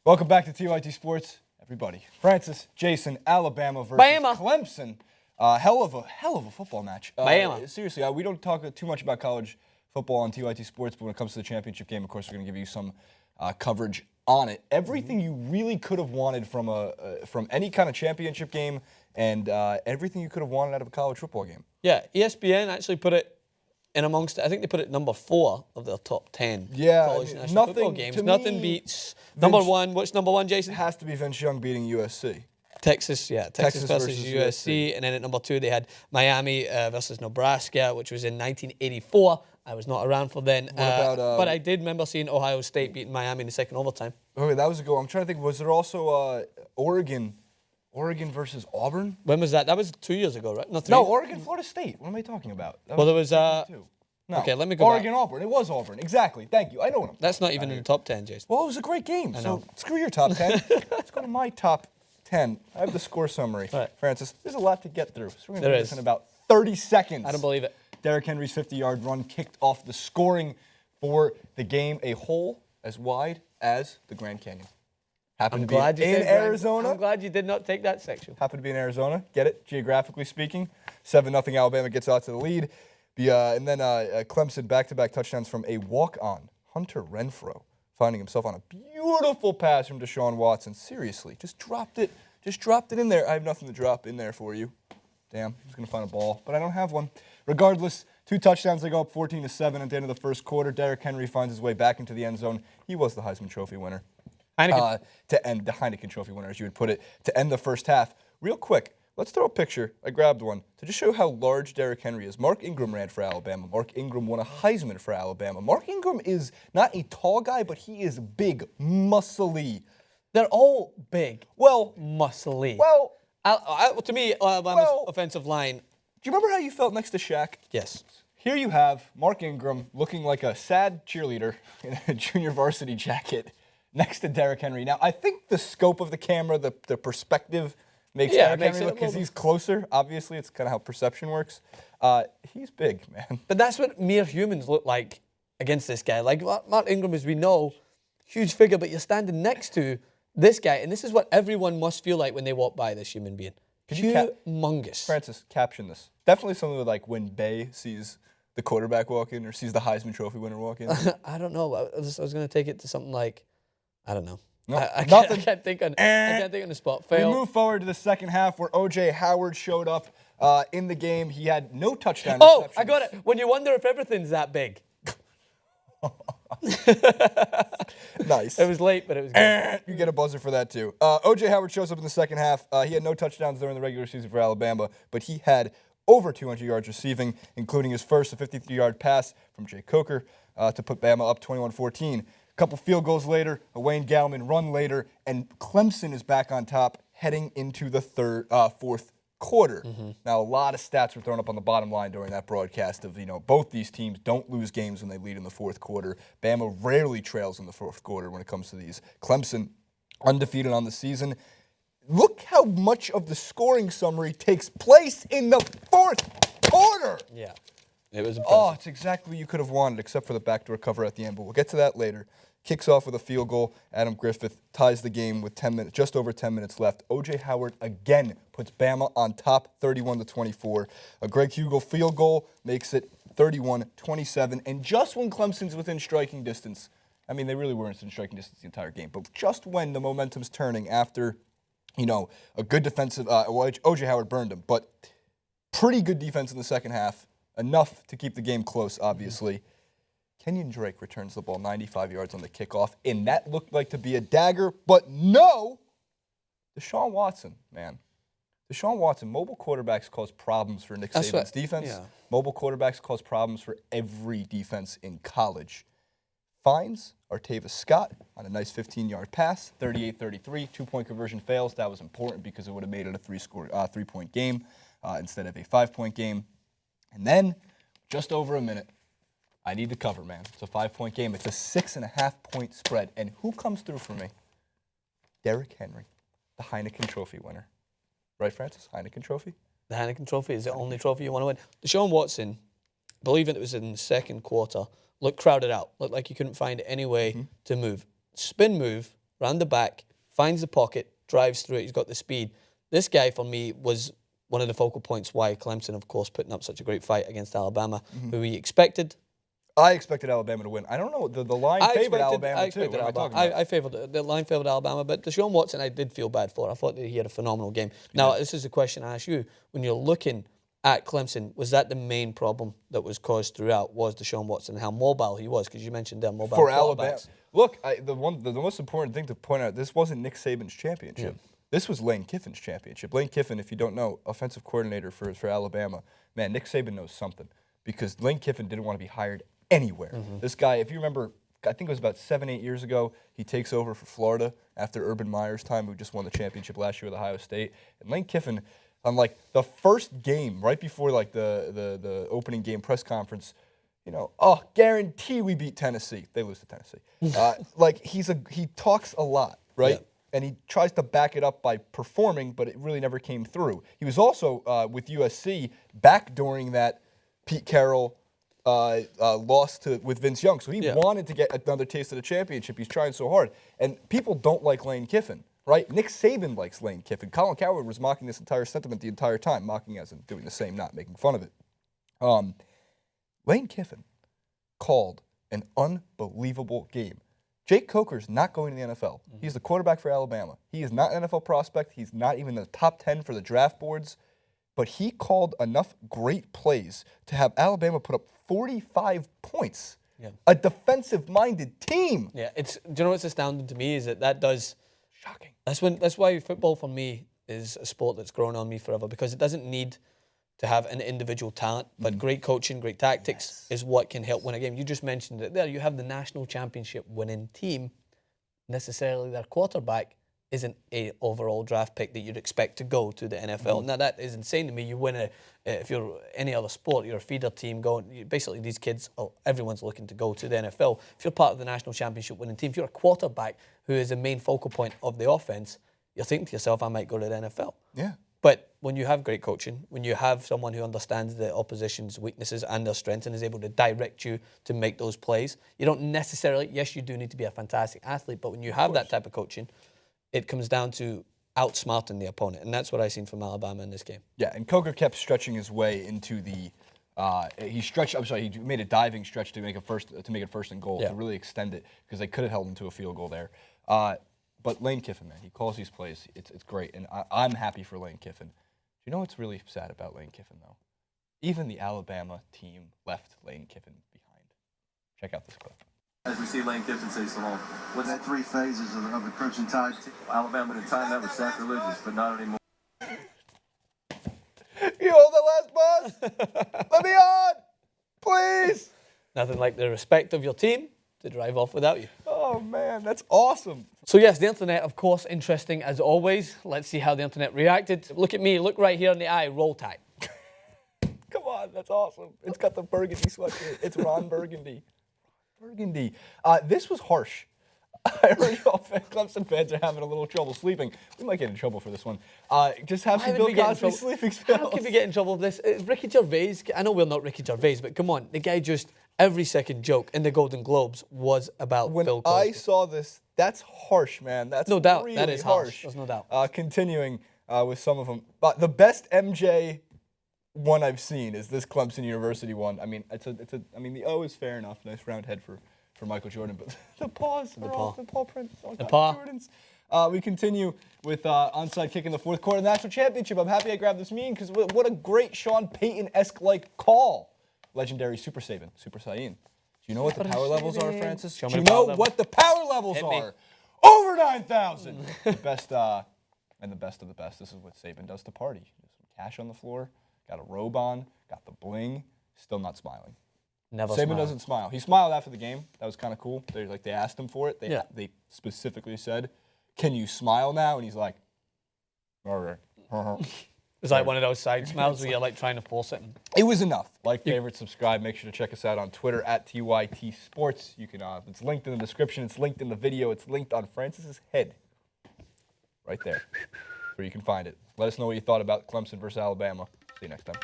Welcome back to TYT Sports, everybody. Francis, Jason, Alabama versus Clemson. Hell of a football match. Seriously, we don't talk too much about college football on TYT Sports, but when it comes to the championship game, of course, we're going to give you some coverage on it. Everything you really could have wanted from any kind of championship game, and everything you could have wanted out of a college football game. Yeah, ESPN actually put it in amongst, I think they put it number 4 of their top 10 college national football games. Nothing beats number 1. What's number 1, Jason? It has to be Vince Young beating USC. Texas versus USC. And then at number 2, they had Miami versus Nebraska, which was in 1984. I was not around for then. But I did remember seeing Ohio State beating Miami in the second overtime. Okay, that was a goal. I'm trying to think, was there also Oregon versus Auburn? When was that? That was 2 years ago, right? No, Oregon, Florida State. What am I talking about? Well, there was... No. Okay, let me go Oregon, Auburn. It was Auburn. Exactly. Thank you. I know what I'm talking That's not even in the top 10, Jason. Well, it was a great game. So screw your top 10. Let's go to my top 10. I have the score summary. Right. Francis, there's a lot to get through. So we're going to do this in about 30 seconds. I don't believe it. Derrick Henry's 50-yard run kicked off the scoring for the game, a hole as wide as the Grand Canyon. I'm glad you in Arizona. I'm glad you did not take that section. Happened to be in Arizona. Get it? Geographically speaking. 7-0 Alabama gets out to the lead. And then Clemson back-to-back touchdowns from a walk-on, Hunter Renfrow, finding himself on a beautiful pass from Deshaun Watson. Seriously, just dropped it in there. I have nothing to drop in there for you. Damn, I was going to find a ball, but I don't have one. Regardless, 2 touchdowns. They go up 14-7 at the end of the first quarter. Derrick Henry finds his way back into the end zone. He was the Heisman Trophy winner. To end the Heineken Trophy winner, as you would put it, to end the first half. Real quick, let's throw a picture. I grabbed one to just show how large Derrick Henry is. Mark Ingram ran for Alabama. Mark Ingram won a Heisman for Alabama. Mark Ingram is not a tall guy, but he is big, muscly. They're all big. Well, muscly. Well, to me, Alabama's offensive line. Do you remember how you felt next to Shaq? Yes. Here you have Mark Ingram looking like a sad cheerleader in a junior varsity jacket next to Derrick Henry. Now, I think the scope of the camera, the perspective, makes Derrick Henry look, because he's closer. Obviously, it's kind of how perception works. He's big, man. But that's what mere humans look like against this guy. Like Mark Ingram, as we know, huge figure, but you're standing next to this guy, and this is what everyone must feel like when they walk by this human being. Humongous. Francis, caption this. Definitely something like when Bay sees the quarterback walk in or sees the Heisman Trophy winner walk in. I don't know. I was going to take it to something like, I don't know. No, I can't think on the spot. Fail. We move forward to the second half where O.J. Howard showed up in the game. He had no touchdown receptions. I got it. When you wonder if everything's that big. Nice. It was late, but it was good. You get a buzzer for that, too. O.J. Howard shows up in the second half. He had no touchdowns during the regular season for Alabama, but he had over 200 yards receiving, including his first, a 53-yard pass from Jay Coker to put Bama up 21-14. A couple field goals later, a Wayne Gallman run later, and Clemson is back on top heading into the fourth quarter. Now, a lot of stats were thrown up on the bottom line during that broadcast of, both these teams don't lose games when they lead in the fourth quarter. Bama rarely trails in the fourth quarter when it comes to these. Clemson, undefeated on the season. Look how much of the scoring summary takes place in the fourth quarter. Yeah. It was impressive. Oh, it's exactly what you could have wanted, except for the backdoor cover at the end, but we'll get to that later. Kicks off with a field goal. Adam Griffith ties the game with just over 10 minutes left. O.J. Howard again puts Bama on top, 31-24. A Greg Hugel field goal makes it 31-27. And just when Clemson's within striking distance, I mean, they really weren't within striking distance the entire game, but just when the momentum's turning after, a good defensive, O.J. Howard burned him, but pretty good defense in the second half, enough to keep the game close, obviously. Kenyon Drake returns the ball 95 yards on the kickoff, and that looked like to be a dagger, but no! Deshaun Watson, man. Deshaun Watson, mobile quarterbacks cause problems for Nick Saban's defense. Yeah. Mobile quarterbacks cause problems for every defense in college. Finds Artavis Scott on a nice 15-yard pass, 38-33. 2-point conversion fails. That was important because it would have made it a three-point game instead of a 5-point game. And then, just over a minute, I need to cover, man. It's a 5-point game. It's a 6.5-point spread. And who comes through for me? Derrick Henry, the Heineken Trophy winner. Right, Francis? Heineken Trophy? The Heineken Trophy is the only trophy you want to win. Deshaun Watson, believing it was in the second quarter, looked crowded out. Looked like he couldn't find any way to move. Spin move, round the back, finds the pocket, drives through it. He's got the speed. This guy, for me, was one of the focal points why Clemson, of course, putting up such a great fight against Alabama, who we expected. I expected Alabama to win. I don't know. The line favored Alabama, too. I favored the line favored Alabama, but Deshaun Watson I did feel bad for. I thought that he had a phenomenal game. Now, this is a question I ask you. When you're looking at Clemson, was that the main problem that was caused throughout, was Deshaun Watson and how mobile he was? Because you mentioned their mobile for Alabama. Look, the most important thing to point out, this wasn't Nick Saban's championship. Yeah. This was Lane Kiffin's championship. Lane Kiffin, if you don't know, offensive coordinator for Alabama. Man, Nick Saban knows something because Lane Kiffin didn't want to be hired anywhere. This guy, if you remember, I think it was about 7-8 years ago, he takes over for Florida after Urban Meyer's time, who just won the championship last year with Ohio State. And Lane Kiffin, on like the first game, right before like the opening game press conference, guarantee we beat Tennessee. They lose to Tennessee. Like he talks a lot, right? Yeah. And he tries to back it up by performing, but it really never came through. He was also with USC backdooring that Pete Carroll lost with Vince Young. So he wanted to get another taste of the championship. He's trying so hard. And people don't like Lane Kiffin, right? Nick Saban likes Lane Kiffin. Colin Cowherd was mocking this entire sentiment the entire time, mocking as in doing the same, not making fun of it. Lane Kiffin called an unbelievable game. Jake Coker's not going to the NFL. He's the quarterback for Alabama. He is not an NFL prospect. He's not even in the top 10 for the draft boards. But he called enough great plays to have Alabama put up 45 points. Yeah. A defensive-minded team. Yeah, do you know what's astounding to me is that does... Shocking. That's why football for me is a sport that's grown on me forever, because it doesn't need to have an individual talent, but great coaching, great tactics is what can help win a game. You just mentioned it there. You have the national championship winning team. Necessarily their quarterback isn't a overall draft pick that you'd expect to go to the NFL. Now, that is insane to me. You win if you're any other sport, you're a feeder team going. Basically, these kids, everyone's looking to go to the NFL. If you're part of the national championship winning team, if you're a quarterback who is the main focal point of the offense, you're thinking to yourself, I might go to the NFL. Yeah. But when you have great coaching, when you have someone who understands the opposition's weaknesses and their strengths and is able to direct you to make those plays, you don't necessarily, yes, you do need to be a fantastic athlete, but when you have that type of coaching, it comes down to outsmarting the opponent, and that's what I seen from Alabama in this game. Yeah, and Coker kept stretching his way into the. He made a diving stretch to make it first and goal to really extend it because they could have held him to a field goal there. But Lane Kiffin, man, he calls these plays. It's great, and I'm happy for Lane Kiffin. You know what's really sad about Lane Kiffin, though? Even the Alabama team left Lane Kiffin behind. Check out this clip. As we see Lane Kiffin say so long, what's that 3 phases of the Crimson Tide? Alabama at the time, that was sacrilegious, but not anymore. You hold the last bus? Let me on! Please! Nothing like the respect of your team to drive off without you. Oh, man, that's awesome. So, yes, the internet, of course, interesting as always. Let's see how the internet reacted. Look at me. Look right here in the eye. Roll Tide. Come on, that's awesome. It's got the burgundy sweatshirt. It's Ron Burgundy. Burgundy. This was harsh. I heard y'all Clemson fans are having a little trouble sleeping. We might get in trouble for this one. Just have some Bill Cosby sleeping spells. How can we get in trouble for this? Ricky Gervais, I know we're not Ricky Gervais, but come on. The guy just, every second joke in the Golden Globes was about Bill Cosby. When I saw this, that's harsh, man. That's no doubt. Really that is harsh. There's no doubt. Continuing with some of them. But the best MJ one I've seen is this Clemson University one. I mean, the O is fair enough. Nice round head for Michael Jordan, but the paws, the paw prints, the paw. Jordans. We continue with onside kick in the fourth quarter of the national championship. I'm happy I grabbed this meme because what a great Sean Payton-esque like call. Legendary Super Saban, Super Saiyan. Do you know what the power levels are, Francis? Do you know what the power levels are? Over 9,000. The best and the best of the best. This is what Saban does to party. There's some cash on the floor, got a robe on, got the bling, still not smiling. Never Saban doesn't smile. He smiled after the game. That was kind of cool. They asked him for it. They specifically said, "Can you smile now?" And he's like, "All right." It's like one of those side smiles where you're like trying to force it. It was enough. Like, favorite, subscribe. Make sure to check us out on Twitter at TYT Sports. You can. It's linked in the description. It's linked in the video. It's linked on Francis's head, right there, where you can find it. Let us know what you thought about Clemson versus Alabama. See you next time.